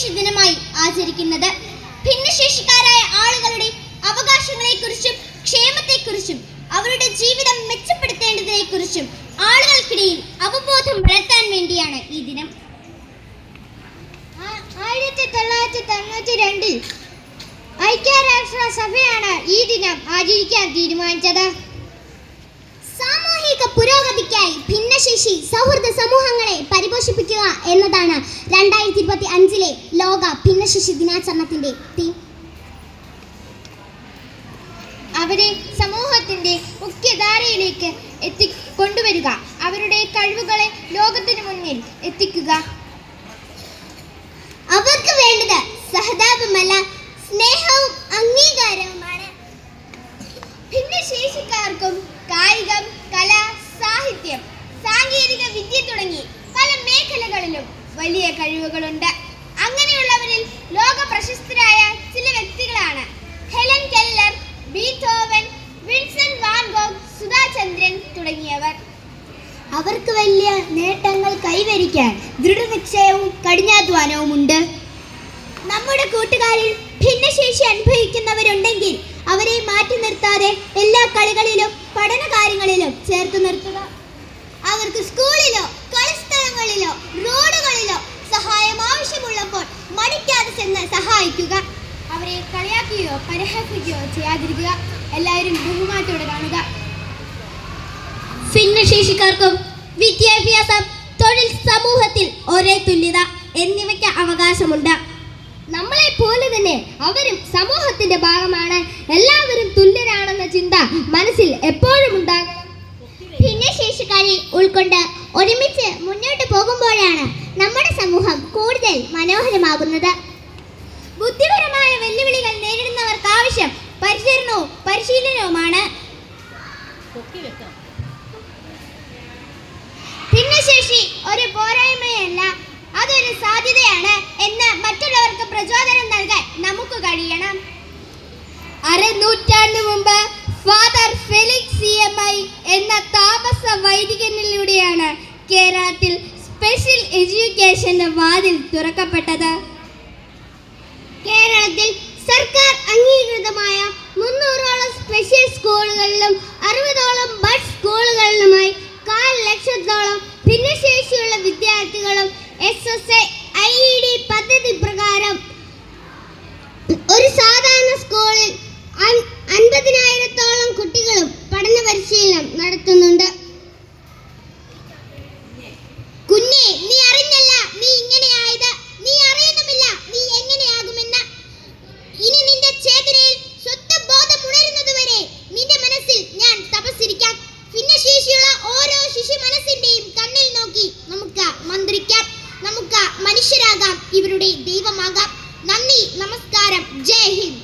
വിശേഷ ദിനമായി ആചരിക്കുന്നത്. ഭിന്നശേഷിക്കാരായ ആളുകളുടെ അവകാശങ്ങളെക്കുറിച്ചും ക്ഷേമത്തെക്കുറിച്ചും അവരുടെ ജീവിതം മെച്ചപ്പെടുത്തേണ്ടതിനെക്കുറിച്ചും ആളുകൾക്കിടയിൽ അവബോധം വളർത്താൻ വേണ്ടിയാണ് ഈ ദിനം. 1992 ഐക്യരാഷ്ട്രസഭയാണ് ഈ ദിനം ആചരിക്കാൻ തീരുമാനിച്ചത്. സാമൂഹിക പുരോഗതിക്കായി ഭിന്നശേഷി സൗഹൃദ സമൂഹങ്ങളെ പരിപോഷിപ്പിക്കുക എന്നതാണ് 2025 ലോക ഭിന്നശേഷി ദിനാചരണത്തിന്റെ തീം. അവരെ സമൂഹത്തിന്റെ മുഖ്യധാരയിലേക്ക് കൊണ്ടുവരിക, അവരുടെ കഴിവുകളെ ലോകത്തിനു മുന്നിൽ എത്തിക്കുക. അവർക്ക് വേണ്ടത് സഹതാപമല്ല, സ്നേഹവും അംഗീകാരവുമാണ്. ഭിന്നശേഷിക്കാർക്കും കായികം, കല, സാഹിത്യം, സാങ്കേതിക വിദ്യ തുടങ്ങി പല മേഖലകളിലും വലിയ കഴിവുകളുണ്ട്. അങ്ങനെയുള്ളവരിൽ ലോക പ്രശസ്തരായ ചില വ്യക്തികളാണ് Helen Keller, Beethoven, Vincent van Gogh, Sudha Chandran തുടങ്ങിയവർ. അവർക്ക് വലിയ നേട്ടങ്ങൾ കൈവരിക്കാൻ ദൃഢനിശ്ചയവും കഠിനാധ്വാനവുമുണ്ട്. നമ്മുടെ കൂട്ടുകാരിൽ ഭിന്നശേഷി അനുഭവിക്കുന്നവരുണ്ടെങ്കിൽ അവരെ മാറ്റി നിർത്താതെ എല്ലാ കളികളിലും പഠന കാര്യങ്ങളിലും ചേർത്ത് നിർത്തുക. അവർക്ക് സ്കൂളിലോ കളിസ്ഥലങ്ങളിലോ റോഡുകളിലോ സഹായം ആവശ്യമുള്ളപ്പോൾ മടിക്കാതെ ചെന്ന് സഹായിക്കുക. അവരെ കളിയാക്കുകയോ പരിഹസിക്കുകയോ ചെയ്യാതിരിക്കുക. എല്ലാവരും ബഹുമാനത്തോടെ കാണുക. ഭിന്നശേഷിക്കാർക്കും വിദ്യാഭ്യാസം, തൊഴിൽ, സമൂഹത്തിൽ ഒരേ തുല്യത എന്നിവയ്ക്ക് അവകാശമുണ്ട്. നമ്മളെ പോലെ തന്നെ അവരും സമൂഹത്തിന്റെ ഭാഗമാണ്. എല്ലാവരും തുല്യരാണെന്ന ചിന്ത മനസ്സിൽ എപ്പോഴും ഉണ്ടാകണം. ഭിന്നശേഷിക്കാരെ ഉൾക്കൊണ്ട് ഒരുമിച്ച് മുന്നോട്ട് പോകുമ്പോഴാണ് നമ്മുടെ സമൂഹം കൂടുതൽ മനോഹരമാകുന്നത്. ബുദ്ധിപരമായ വെല്ലുവിളികൾ നേരിടുന്നവർക്ക് ആവശ്യം പരിചരണവും പരിശീലനവുമാണ്. ഭിന്നശേഷി ഒരു പോരായ്മയല്ല, അതൊരു സാധ്യതയാണ് എന്ന് മറ്റുള്ളവർക്ക് പ്രചോദനം നൽകാൻ നമുക്ക് കഴിയണം. അരനൂറ്റാണ്ട് മുമ്പ് ഫാദർ ഫെലിക്സ് CMI എന്ന താമസ വൈദികനിലൂടെയാണ് കേരളത്തിൽ സ്പെഷ്യൽ എഡ്യൂക്കേഷന്റെ വാതിൽ തുറക്കപ്പെട്ടത്. കേരളത്തിൽ സർക്കാർ അംഗീകൃതമായ 300ഓളം സ്പെഷ്യൽ സ്കൂളുകളിലും 60ഓളം ബഡ് സ്കൂളുകളിലുമായി 1/4 ലക്ഷത്തോളം ഭിന്നശേഷിയുള്ള വിദ്യാർത്ഥികളും SSA-IED പദ്ധതി പ്രകാരം ഒരു സാധാരണ സ്കൂളിൽ 50,000-ഓളം കുട്ടികളും പഠന പരിശീലനം നടത്തുന്നുണ്ട്. കുഞ്ഞേ, നീ അറിഞ്ഞല്ല നീ ഇങ്ങനെയായത്, നീ അറിയുന്നുമില്ല നീ എങ്ങനെയാകുമെന്ന്. ഇനി നിന്റെ ചേതനയിൽ സ്വത്വബോധം ഉണരുന്നതുവരെ നിന്റെ മനസ്സിൽ ഞാൻ തപസ്സിരിക്കാം. ഭിന്നശേഷിയുള്ള ഓരോ ശിശു മനസ്സിന്റെയും കണ്ണിൽ നോക്കി നമുക്ക് മന്ത്രിക്കാം. നമുക്ക് മനുഷ്യരാകാം, ഇവരുടെ ദൈവമാകാം. നന്ദി, നമസ്കാരം, ജയ് ഹിന്ദ്.